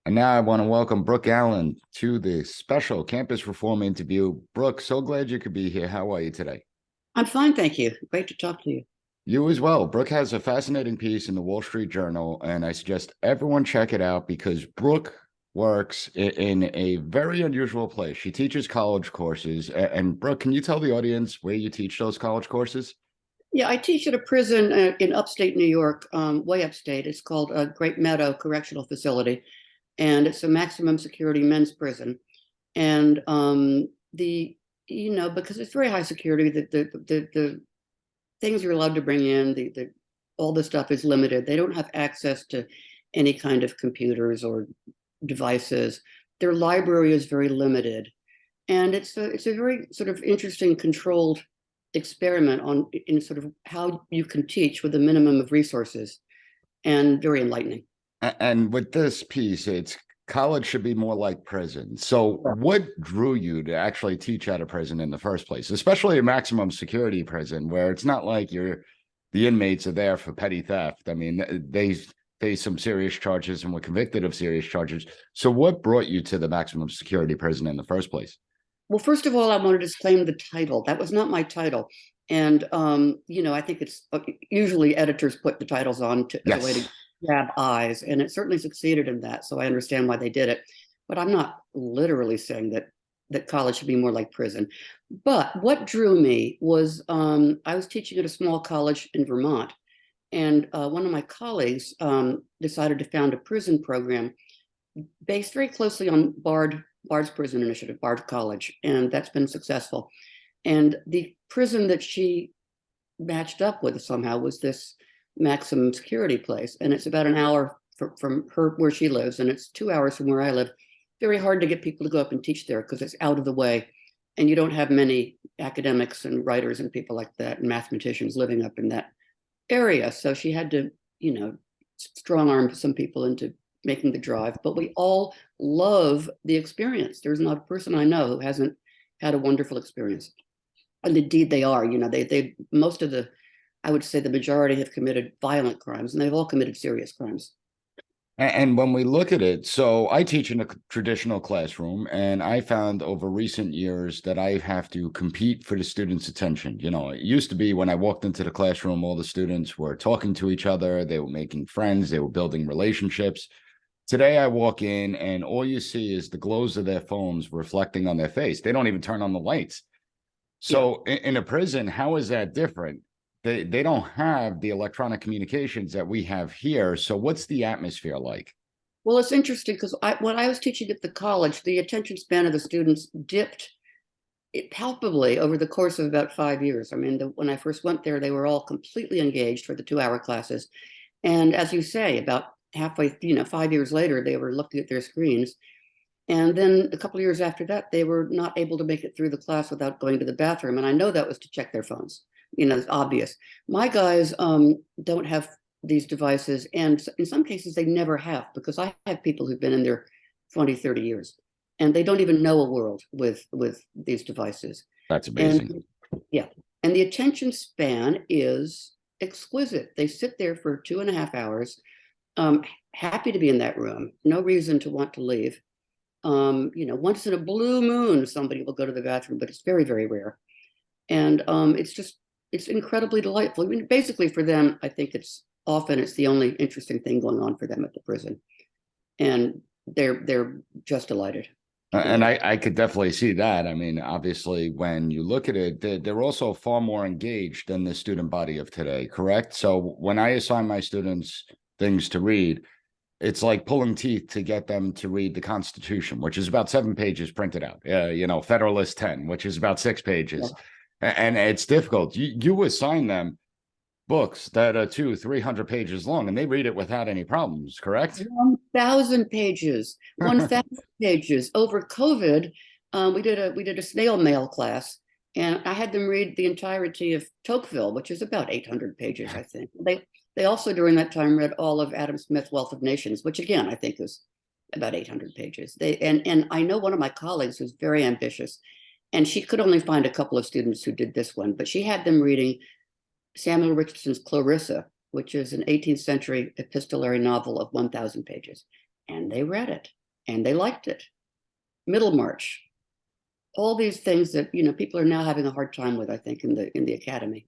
And now I want to welcome Brooke Allen to the special campus reform interview. Brooke, so glad you could be here. How are you today? I'm fine, thank you. Great to talk to you. You as well. Brooke has a fascinating piece in the Wall Street Journal, and I suggest everyone check it out because Brooke works in a very unusual place. She teaches college courses. And Brooke, can you tell the audience where you teach those college courses? Yeah, I teach at a prison in upstate New York, way upstate. It's called Great Meadow Correctional Facility, and it's a maximum security men's prison. And because it's very high security, the things you're allowed to bring in, the all the stuff is limited. They don't have access to any kind of computers or devices. Their library is very limited, and it's a very sort of interesting controlled experiment on in sort of how you can teach with a minimum of resources, and very enlightening. And with this piece, it's college should be more like prison. So, Sure. what drew you to actually teach at a prison in the first place, especially a maximum security prison where it's not like the inmates are there for petty theft? I mean, they face some serious charges and were convicted of serious charges. So, what brought you to the maximum security prison in the first place? Well, first of all, I want to disclaim the title. That was not my title. And I think it's usually editors put the titles on as a way to Yes. grab eyes, and it certainly succeeded in that. So I understand why they did it. But I'm not literally saying that college should be more like prison. But what drew me was I was teaching at a small college in Vermont, and one of my colleagues decided to found a prison program based very closely on Bard's prison initiative, Bard College, and that's been successful. And the prison that she matched up with somehow was this maximum security place, and it's about an hour from her where she lives, and it's 2 hours from where I live. Very hard to get people to go up and teach there because it's out of the way, and you don't have many academics and writers and people like that and mathematicians living up in that area. So she had to, strong arm some people into making the drive. But we all love the experience. There's not a person I know who hasn't had a wonderful experience. And indeed they are. They most of the, I would say the majority have committed violent crimes, and they've all committed serious crimes. And when we look at it, so I teach in a traditional classroom, and I found over recent years that I have to compete for the students' attention. It used to be when I walked into the classroom, all the students were talking to each other, they were making friends, they were building relationships. Today, I walk in, and all you see is the glows of their phones reflecting on their face. They don't even turn on the lights. Yeah. So in a prison, how is that different? They don't have the electronic communications that we have here. So what's the atmosphere like? Well, it's interesting because when I was teaching at the college, the attention span of the students dipped palpably over the course of about 5 years. I mean, when I first went there, they were all completely engaged for the 2 hour classes. And as you say, about halfway, 5 years later, they were looking at their screens. And then a couple of years after that, they were not able to make it through the class without going to the bathroom. And I know that was to check their phones. It's obvious. My guys don't have these devices. And in some cases, they never have, because I have people who've been in there 20, 30 years, and they don't even know a world with these devices. That's And amazing. yeah, and the attention span is exquisite. They sit there for 2.5 hours, happy to be in that room, no reason to want to leave. Once in a blue moon, somebody will go to the bathroom, but it's very, very rare. And it's incredibly delightful. I mean, basically for them, I think it's the only interesting thing going on for them at the prison. And they're just delighted to be And there. I could definitely see that. I mean, obviously, when you look at it, they're also far more engaged than the student body of today, correct? So when I assign my students things to read, it's like pulling teeth to get them to read the Constitution, which is about 7 pages printed out. Federalist 10, which is about 6 pages. Yeah. And it's difficult. You assign them books that are 300 pages long, and they read it without any problems, correct? 1,000 pages, 1,000 pages. Over COVID, we did a snail mail class, and I had them read the entirety of Tocqueville, which is about 800 pages, I think. They also during that time read all of Adam Smith's Wealth of Nations, which again I think is about 800 pages. And I know one of my colleagues who's very ambitious, and she could only find a couple of students who did this one, but she had them reading Samuel Richardson's Clarissa, which is an 18th century epistolary novel of 1,000 pages. and they read it and they liked it. Middlemarch, all these things that people are now having a hard time with, I think, in the academy.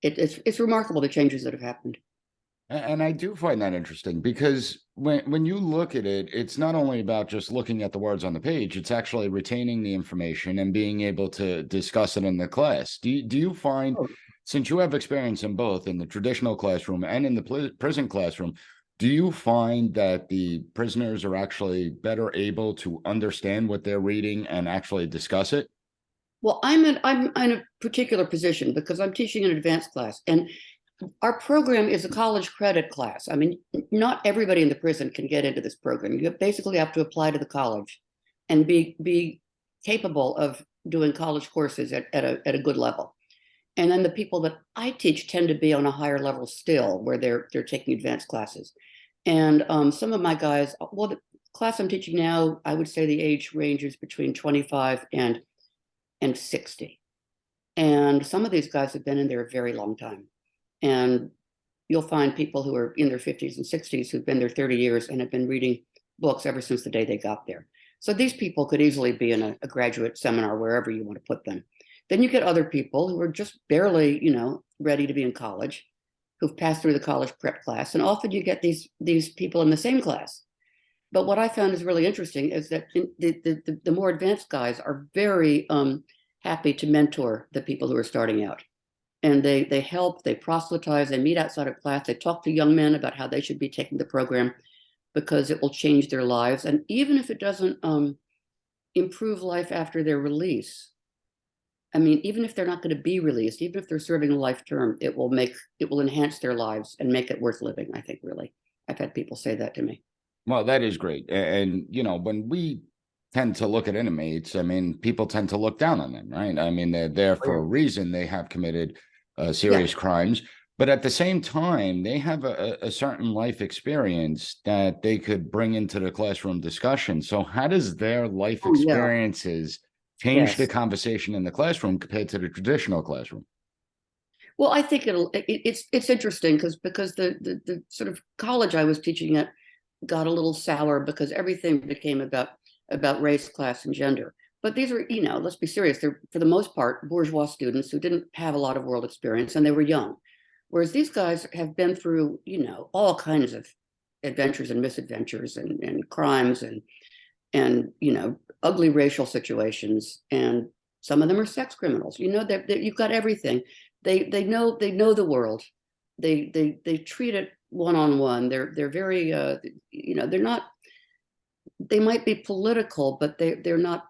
It's remarkable the changes that have happened. And I do find that interesting because when you look at it, it's not only about just looking at the words on the page, it's actually retaining the information and being able to discuss it in the class. Do you find, Oh, since you have experience in both in the traditional classroom and in the prison classroom, do you find that the prisoners are actually better able to understand what they're reading and actually discuss it? well, I'm in a particular position because I'm teaching an advanced class, and our program is a college credit class. I mean, not everybody in the prison can get into this program. You basically have to apply to the college and be capable of doing college courses at a good level. And then the people that I teach tend to be on a higher level still, where they're taking advanced classes. And some of my guys, well, the class I'm teaching now, I would say the age ranges between 25 and 60. And some of these guys have been in there a very long time. And you'll find people who are in their 50s and 60s who've been there 30 years and have been reading books ever since the day they got there. So these people could easily be in a graduate seminar, wherever you want to put them. Then you get other people who are just barely, ready to be in college, who've passed through the college prep class. And often you get these people in the same class. But what I found is really interesting is that the more advanced guys are very happy to mentor the people who are starting out. And they help, they proselytize, they meet outside of class, they talk to young men about how they should be taking the program because it will change their lives. And even if it doesn't improve life after their release, I mean, even if they're not going to be released, even if they're serving a life term, it will enhance their lives and make it worth living, I think, really. I've had people say that to me. Well, that is great. And, when we tend to look at inmates, I mean, people tend to look down on them, right? I mean, they're there Oh, for yeah. a reason. They have committed Yeah. serious crimes, but at the same time, they have a certain life experience that they could bring into the classroom discussion. So, how does their life Oh, yeah. experiences change the Yes. conversation in the classroom compared to the traditional classroom? Well, I think it's interesting because the sort of college I was teaching at got a little sour because everything became about race, class, and gender. But these were, let's be serious, they're for the most part bourgeois students who didn't have a lot of world experience and they were young. Whereas these guys have been through, all kinds of adventures and misadventures and crimes and ugly racial situations. And some of them are sex criminals. That you've got everything. They know the world. They treat it one on one. They're very they're not. They might be political, but they're not.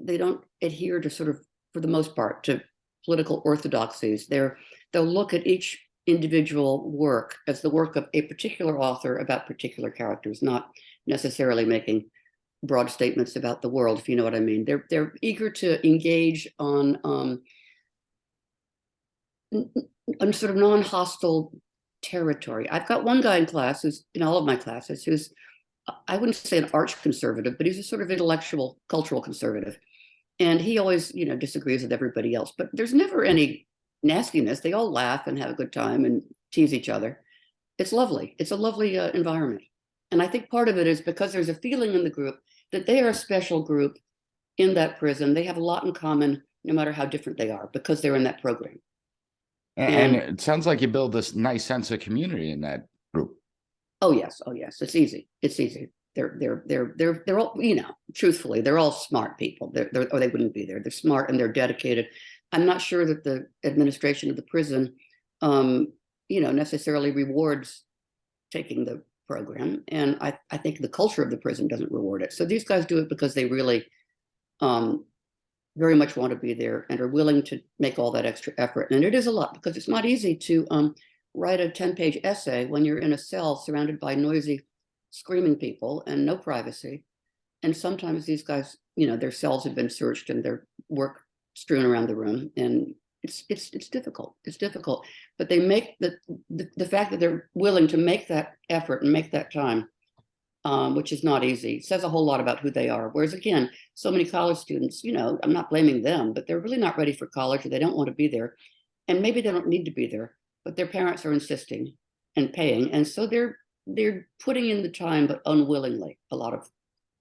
They don't adhere to sort of, for the most part, to political orthodoxies. They'll look at each individual work as the work of a particular author about particular characters, not necessarily making broad statements about the world, if you know what I mean. They're eager to engage on sort of non-hostile territory. I've got one guy in class who's in all of my classes who's, I wouldn't say an arch conservative, but he's a sort of intellectual, cultural conservative. And he always, disagrees with everybody else, but there's never any nastiness. They all laugh and have a good time and tease each other. It's lovely. It's a lovely environment. And I think part of it is because there's a feeling in the group that they are a special group in that prison. They have a lot in common, no matter how different they are, because they're in that program. And And it sounds like you build this nice sense of community in that group. oh yes, it's easy. It's easy. They're all, truthfully, they're all smart people. Or they wouldn't be there. They're smart and they're dedicated. I'm not sure that the administration of the prison, necessarily rewards taking the program. And I think the culture of the prison doesn't reward it. So these guys do it because they really very much want to be there and are willing to make all that extra effort. And it is a lot because it's not easy to write a 10-page essay when you're in a cell surrounded by noisy, screaming people and no privacy. And sometimes these guys, their cells have been searched and their work strewn around the room. And it's difficult. It's difficult. But they make the fact that they're willing to make that effort and make that time, which is not easy, says a whole lot about who they are. Whereas again, so many college students, I'm not blaming them, but they're really not ready for college or they don't want to be there. And maybe they don't need to be there, but their parents are insisting and paying. And so they're they're putting in the time, but unwillingly, a lot of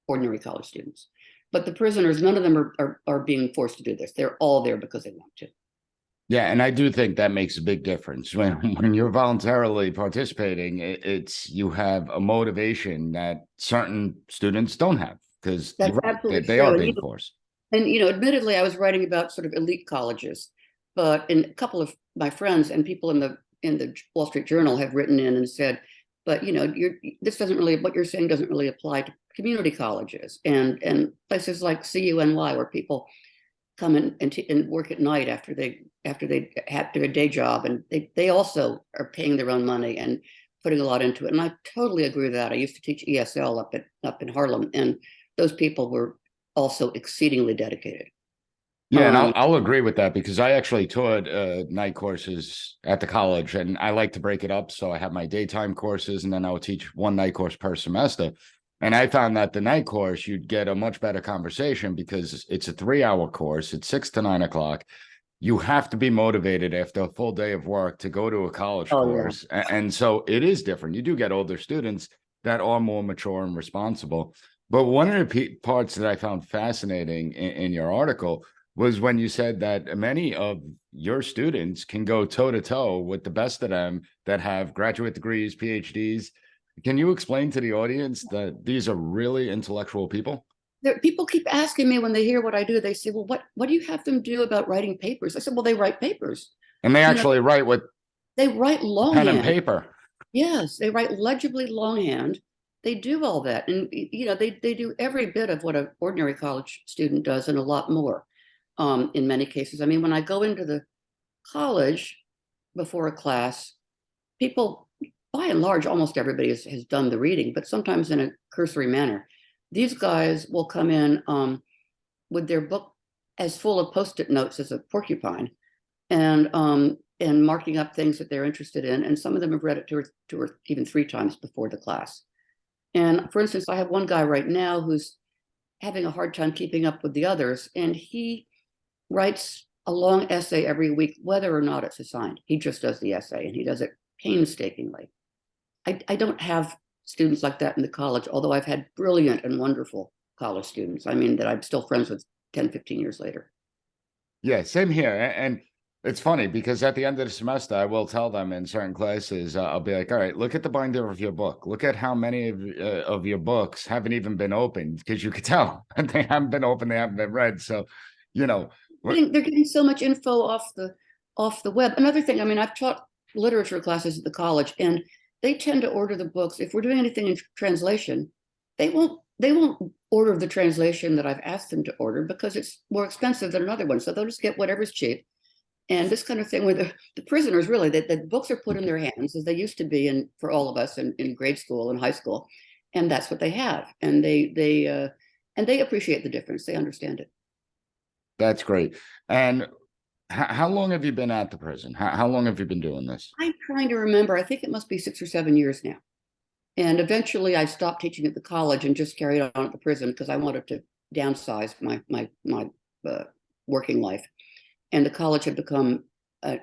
ordinary college students. But the prisoners, none of them are being forced to do this. They're all there because they want to. Yeah, and I do think that makes a big difference when you're voluntarily participating. It's you have a motivation that certain students don't have because you're That's right, absolutely they true. are being forced. And admittedly, I was writing about sort of elite colleges, but in a couple of my friends and people in the Wall Street Journal have written in and said, but this doesn't really, what you're saying doesn't really apply to community colleges and places like CUNY where people come in and work at night after they have their day job, and they also are paying their own money and putting a lot into it. And I totally agree with that. I used to teach ESL up in Harlem, and those people were also exceedingly dedicated. Yeah, and I'll agree with that because I actually taught night courses at the college, and I like to break it up. So I have my daytime courses, and then I would teach one night course per semester. And I found that the night course, you'd get a much better conversation because it's a 3 hour course. It's 6 to 9 o'clock. You have to be motivated after a full day of work to go to a college Oh yeah. course. And so it is different. You do get older students that are more mature and responsible. But one of the parts that I found fascinating in your article was when you said that many of your students can go toe to toe with the best of them that have graduate degrees, PhDs. Can you explain to the audience that these are really intellectual people? People keep asking me when they hear what I do. They say, "Well, what do you have them do about writing papers?" I said, "Well, they write papers. And they You know, actually write with they write pen and longhand. paper. Yes, they write legibly longhand. They do all that, and they do every bit of what an ordinary college student does, and a lot more. In many cases, I mean, when I go into the college before a class, people, by and large, almost everybody has done the reading, but sometimes in a cursory manner. These guys will come in with their book as full of post-it notes as a porcupine, and marking up things that they're interested in. And some of them have read it two or even three times before the class. And for instance, I have one guy right now who's having a hard time keeping up with the others, and he writes a long essay every week, whether or not it's assigned. He just does the essay, and he does it painstakingly. I don't have students like that in the college, although I've had brilliant and wonderful college students. I mean, that I'm still friends with 10, 15 years later. Yeah, same here. And it's funny because at the end of the semester, I will tell them in certain classes, I'll be like, all right, look at the binder of your book. Look at how many of your books haven't even been opened because you could tell they haven't been opened, they haven't been read. So, you know, They're getting so much info off the web. Another thing, I mean, I've taught literature classes at the college, and they tend to order the books. If we're doing anything in translation, they won't order the translation that I've asked them to order because it's more expensive than another one. So they'll just get whatever's cheap. And this kind of thing where the prisoners really, the books are put in their hands as they used to be for all of us in grade school and high school. And that's what they have. And they appreciate the difference. They understand it. that's great. And how long have you been at the prison? How long have you been doing this? I'm trying to remember. I think it must be 6 or 7 years now. And eventually I stopped teaching at the college and just carried on at the prison because I wanted to downsize my working life. And the college had become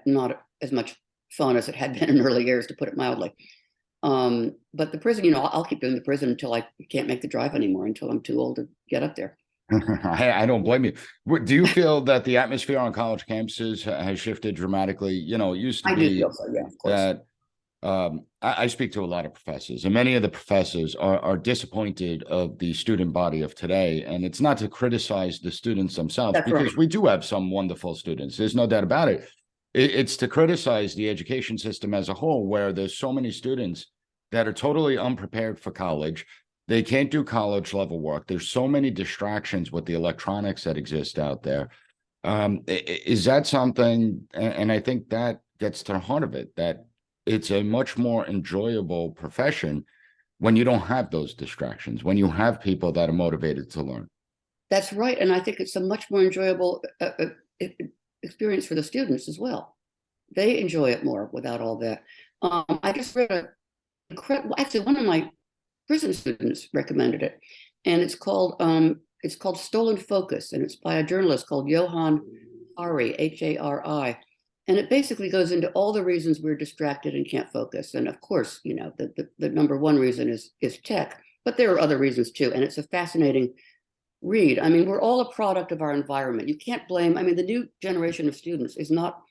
not as much fun as it had been in early years, to put it mildly. But the prison, I'll keep doing the prison until I can't make the drive anymore, until I'm too old to get up there. I don't blame you. Do you feel that the atmosphere on college campuses has shifted dramatically? It used to I do be feel so, yeah, of course. that I speak to a lot of professors, and many of the professors are disappointed of the student body of today. And it's not to criticize the students themselves, That's because right. we do have some wonderful students. There's no doubt about it. It's to criticize the education system as a whole, where there's so many students that are totally unprepared for college. They can't do college level work. There's so many distractions with the electronics that exist out there. Is that something, and I think that gets to the heart of it, that it's a much more enjoyable profession when you don't have those distractions, when you have people that are motivated to learn. That's right. And I think it's a much more enjoyable experience for the students as well. They enjoy it more without all that. I just read actually, one of my prison students recommended it, and it's called Stolen Focus, and it's by a journalist called Johan Hari, Hari, And it basically goes into all the reasons we're distracted and can't focus. And of course, you know, the number one reason is tech, but there are other reasons too. And it's a fascinating read. I mean, we're all a product of our environment. You can't blame, I mean, the new generation of students is not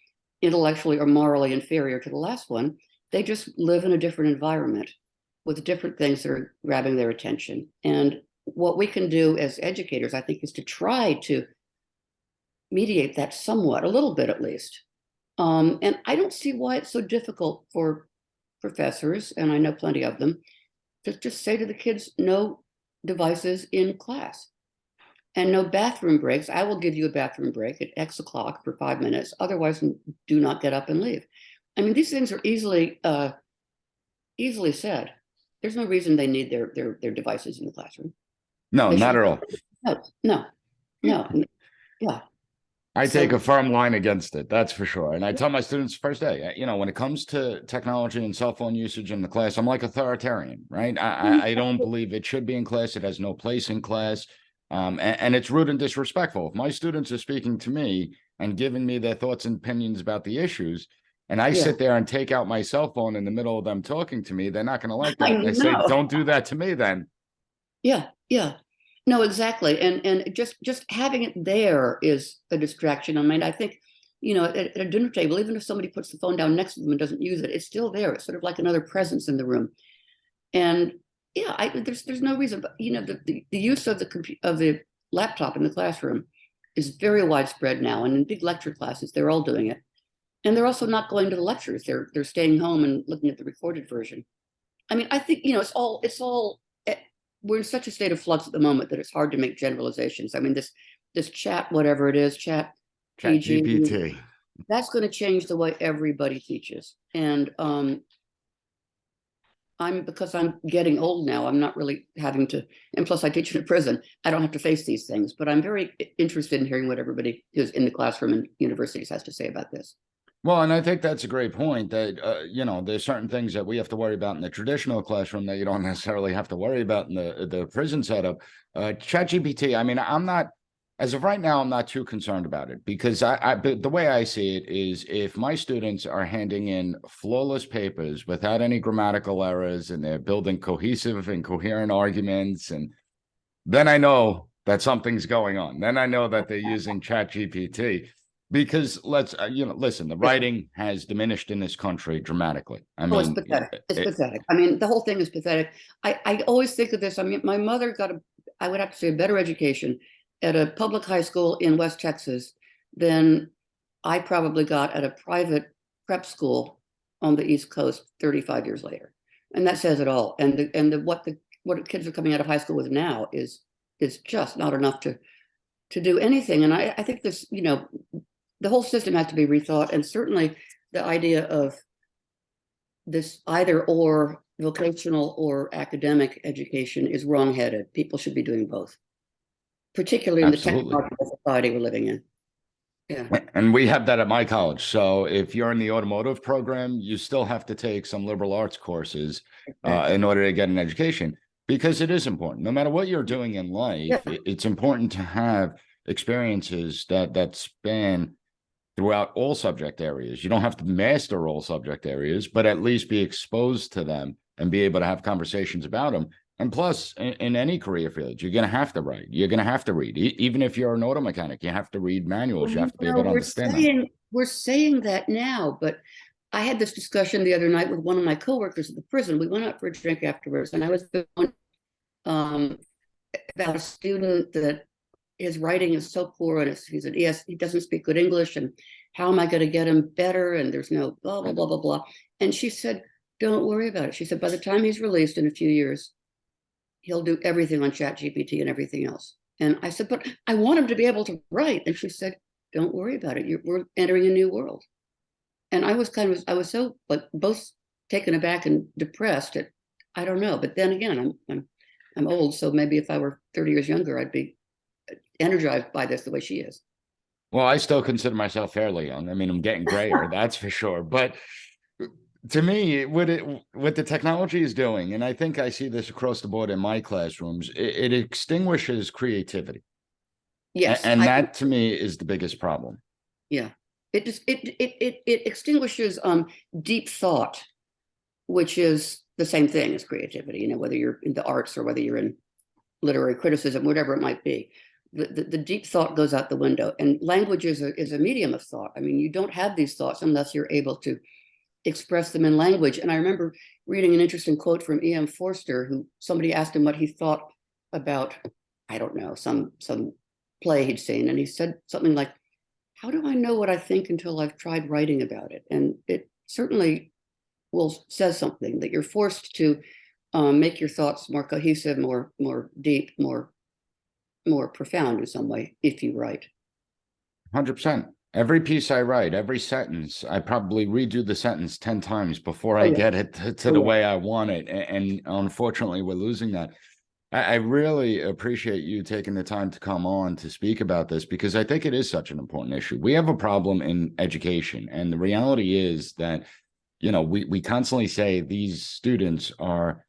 intellectually or morally inferior to the last one. They just live in a different environment with different things that are grabbing their attention. And what we can do as educators, I think, is to try to mediate that somewhat, a little bit at least. And I don't see why it's so difficult for professors, and I know plenty of them, to just say to the kids, no devices in class and no bathroom breaks. I will give you a bathroom break at X o'clock for 5 minutes. Otherwise, do not get up and leave. I mean, these things are easily said. There's no reason they need their devices in the classroom. No, They not should, at all. no, yeah. I So take a firm line against it. That's for sure. And I tell my students first day, you know, when it comes to technology and cell phone usage in the class, I'm like authoritarian, right? I don't believe it should be in class. It has no place in class. And it's rude and disrespectful. If my students are speaking to me and giving me their thoughts and opinions about the issues, and I yeah, sit there and take out my cell phone in the middle of them talking to me, they're not going to like I that. And I say, know. don't do that to me then. Yeah. No, exactly. And just having it there is a distraction. I mean, I think, you know, at a dinner table, even if somebody puts the phone down next to them and doesn't use it, it's still there. It's sort of like another presence in the room. And yeah, there's no reason, but you know, the use of the laptop in the classroom is very widespread now. And in big lecture classes, they're all doing it. And they're also not going to the lectures. They're staying home and looking at the recorded version. I mean, I think, you know, we're in such a state of flux at the moment that it's hard to make generalizations. I mean, this chat, whatever it is, chat Chat PG, GPT. that's going to change the way everybody teaches. And because I'm getting old now, I'm not really having to, and plus I teach in a prison, I don't have to face these things, but I'm very interested in hearing what everybody who's in the classroom and universities has to say about this. Well, and I think that's a great point that, you know, there's certain things that we have to worry about in the traditional classroom that you don't necessarily have to worry about in the prison setup. ChatGPT, I mean, as of right now, I'm not too concerned about it because but the way I see it is if my students are handing in flawless papers without any grammatical errors and they're building cohesive and coherent arguments, and then I know that something's going on. Then I know that they're using ChatGPT. Because you know, listen, the writing has diminished in this country dramatically. I Oh, it's mean, pathetic. It's pathetic. I mean, the whole thing is pathetic. I always think of this. I mean, my mother got I would have to say, a better education at a public high school in West Texas than I probably got at a private prep school on the East Coast 35 years later. And that says it all. And what kids are coming out of high school with now is just not enough to do anything. And I think this, you know, the whole system has to be rethought. And certainly the idea of this either or vocational or academic education is wrongheaded. People should be doing both, particularly in the absolutely. technological society we're living in. Yeah. And we have that at my college. So if you're in the automotive program, you still have to take some liberal arts courses Exactly. in order to get an education because it is important. No matter what you're doing in life, Yeah. it's important to have experiences that span throughout all subject areas. You don't have to master all subject areas, but at least be exposed to them and be able to have conversations about them. And plus, in any career field, you're going to have to write. You're going to have to read. Even if you're an auto mechanic, you have to read manuals. You have to be able to understand them. We're saying that now, but I had this discussion the other night with one of my coworkers at the prison. We went out for a drink afterwards, and I was um, about a student that his writing is so poor, and he doesn't speak good English, and how am I going to get him better? And there's no blah blah blah blah blah. And she said, "Don't worry about it." She said, "By the time he's released in a few years, he'll do everything on Chat GPT and everything else." And I said, "But I want him to be able to write." And she said, "Don't worry about it. We're entering a new world." And I was so like both taken aback and depressed. I don't know, but then again, I'm old, so maybe if I were 30 years younger, I'd be energized by this the way she is. Well, I still consider myself fairly young. I mean, I'm getting grayer, that's for sure. But to me, what the technology is doing, and I think I see this across the board in my classrooms, it extinguishes creativity. Yes, And that to me is the biggest problem. yeah, It extinguishes deep thought, which is the same thing as creativity. You know, whether you're in the arts or whether you're in literary criticism, whatever it might be. The deep thought goes out the window, and language is a medium of thought. I mean, you don't have these thoughts unless you're able to express them in language. And I remember reading an interesting quote from E.M. Forster, who somebody asked him what he thought about, I don't know, some play he'd seen, and he said something like, "How do I know what I think until I've tried writing about it?" And it certainly says something that you're forced to make your thoughts more cohesive, more deep, more profound in some way if you write. 100%. Every piece I write, every sentence, I probably redo the sentence 10 times before Oh, I yeah. get it to Oh, the yeah. way I want it. And unfortunately, we're losing that. I really appreciate you taking the time to come on to speak about this, because I think it is such an important issue. We have a problem in education, and the reality is that, you know, we constantly say these students are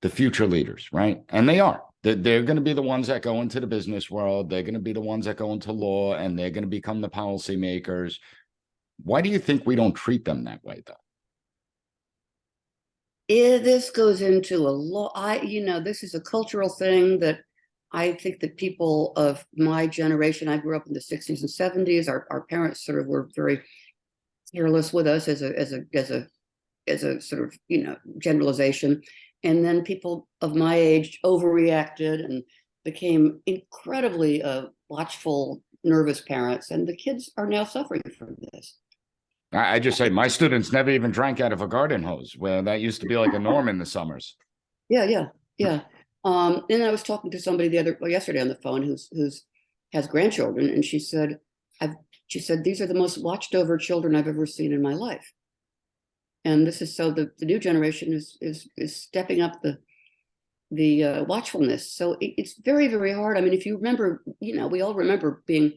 the future leaders, right? And they are. They're going to be the ones that go into the business world. They're going to be the ones that go into law, and they're going to become the policymakers. Why do you think we don't treat them that way, though? This goes into a lot. This is a cultural thing that I think that people of my generation, I grew up in the 60s and 70s. Our parents sort of were very careless with us as a sort of, generalization. And then people of my age overreacted and became incredibly watchful, nervous parents. And the kids are now suffering from this. I just say my students never even drank out of a garden hose, where that used to be like a norm in the summers. Yeah. And I was talking to somebody yesterday on the phone who's has grandchildren, and she said, these are the most watched over children I've ever seen in my life. And this is so the new generation is stepping up the watchfulness. So it's very, very hard. I mean, if you remember, we all remember being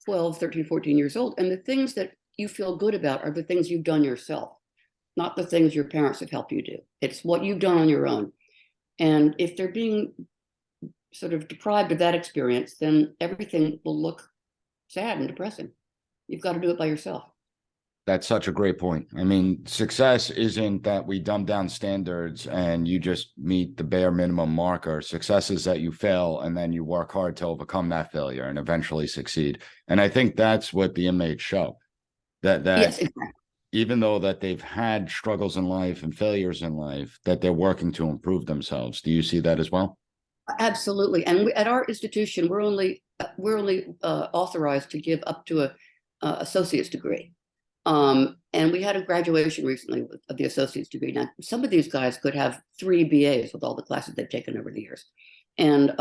12, 13, 14 years old, and the things that you feel good about are the things you've done yourself, not the things your parents have helped you do. It's what you've done on your own. And if they're being sort of deprived of that experience, then everything will look sad and depressing. You've got to do it by yourself. That's such a great point. I mean, success isn't that we dumb down standards and you just meet the bare minimum marker. Success is that you fail and then you work hard to overcome that failure and eventually succeed. And I think that's what the inmates show. That Yes, exactly. even though that they've had struggles in life and failures in life, that they're working to improve themselves. Do you see that as well? Absolutely. And at our institution, we're only authorized to give up to a associate's degree. And we had a graduation recently of the associate's degree. Now, some of these guys could have 3 BAs with all the classes they've taken over the years. And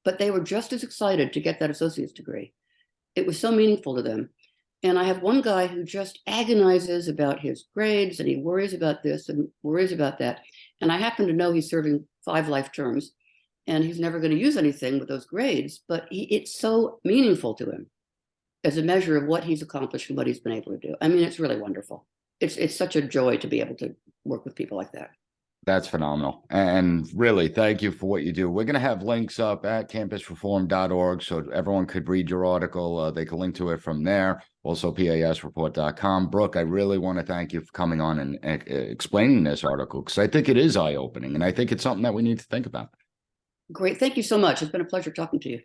but they were just as excited to get that associate's degree. It was so meaningful to them. And I have one guy who just agonizes about his grades, and he worries about this and worries about that. And I happen to know he's serving 5 life terms, and he's never going to use anything with those grades, but it's so meaningful to him as a measure of what he's accomplished and what he's been able to do. I mean, it's really wonderful. It's such a joy to be able to work with people like that. That's phenomenal. And really, thank you for what you do. We're going to have links up at campusreform.org so everyone could read your article. They can link to it from there. Also, pasreport.com. Brooke, I really want to thank you for coming on and explaining this article, because I think it is eye-opening, and I think it's something that we need to think about. Great. Thank you so much. It's been a pleasure talking to you.